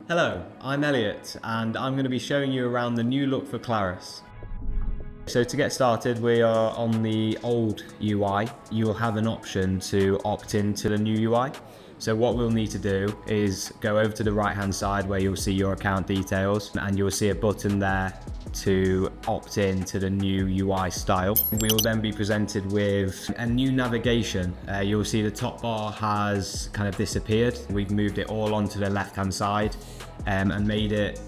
Hello, I'm Elliot and I'm going to be showing you around the new look for Clarus. So to get started, we are on the old UI. You will have an option to opt into the new UI. So what we'll need to do is go over to the right hand side where you'll see your account details and you'll see a button there to opt in to the new UI style. We will then be presented with a new navigation. You'll see the top bar has kind of disappeared. We've moved it all onto the left hand side and made it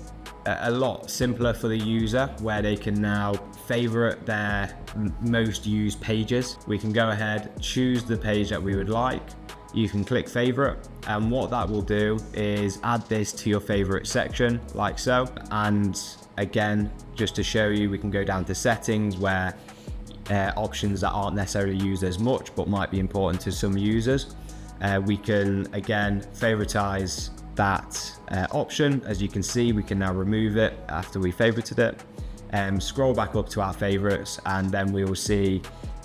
a lot simpler for the user, where they can now favorite their most used pages. We can go ahead, choose the page that we would like. You can click favorite, and what that will do is add this to your favorite section like so. And again, just to show you, we can go down to settings where options that aren't necessarily used as much but might be important to some users. We can again favoritize that option. As you can see, we can now remove it after we favorited it. Scroll back up to our favorites and then we will see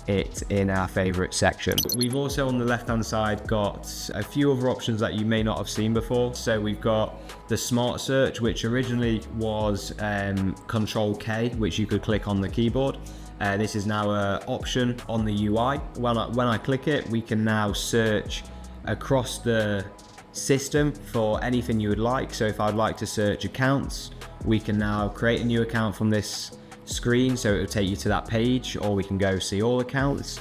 it in our favorite section. We've also on the left hand side got a few other options that you may not have seen before. So we've got the smart search, which originally was Control K, which you could click on the keyboard. This is now an option on the UI. When I click it, we can now search across the system for anything you would like. So if I'd like to search accounts, we can now create a new account from this screen, so it will take you to that page, or we can go see all accounts.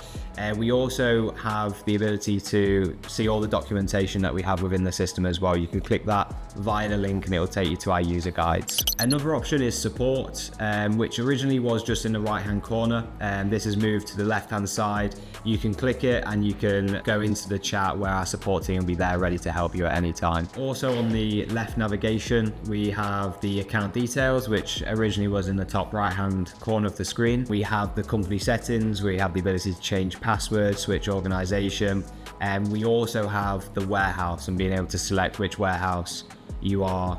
We also have the ability to see all the documentation that we have within the system as well. You can click that via the link and it will take you to our user guides. Another option is support, which originally was just in the right hand corner, and this has moved to the left hand side. You can click it and you can go into the chat where our support team will be there ready to help you at any time. Also on the left navigation, we have the account details, which originally was in the top right hand corner of the screen. We have the company settings, we have the ability to change password, switch organization, and we also have the warehouse and being able to select which warehouse you are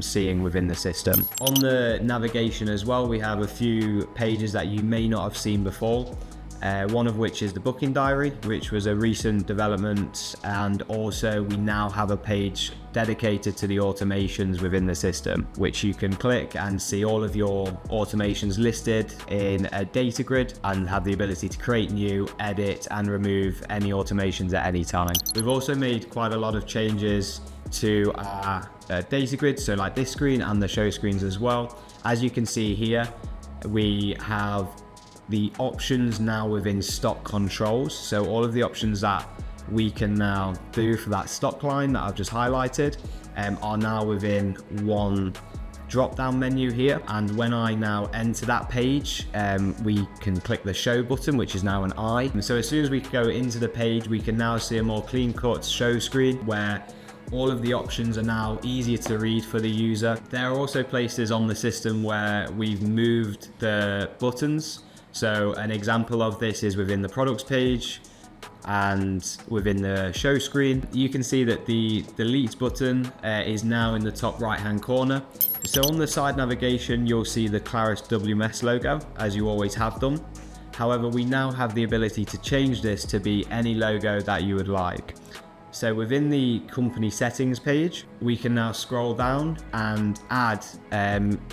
seeing within the system. On the navigation as well, we have a few pages that you may not have seen before. One of which is the booking diary, which was a recent development, and also we now have a page dedicated to the automations within the system, which you can click and see all of your automations listed in a data grid and have the ability to create new, edit and remove any automations at any time. We've also made quite a lot of changes to our data grid, so like this screen and the show screens as well. As you can see here, we have the options now within stock controls. So all of the options that we can now do for that stock line that I've just highlighted are now within one drop down menu here. And when I now enter that page, we can click the show button, which is now an I. And so as soon as we go into the page, we can now see a more clean cut show screen where all of the options are now easier to read for the user. There are also places on the system where we've moved the buttons. So an example of this is within the products page and within the show screen. You can see that the delete button is now in the top right hand corner. So on the side navigation, you'll see the Clarus WMS logo, as you always have done. However, we now have the ability to change this to be any logo that you would like. So within the company settings page, we can now scroll down and add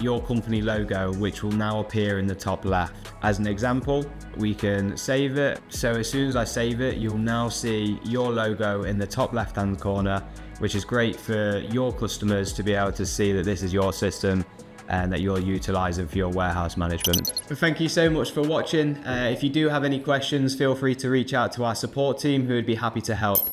your company logo, which will now appear in the top left. As an example, we can save it. So as soon as I save it, you'll now see your logo in the top left-hand corner, which is great for your customers to be able to see that this is your system and that you're utilizing for your warehouse management. But thank you so much for watching. If you do have any questions, feel free to reach out to our support team, who would be happy to help.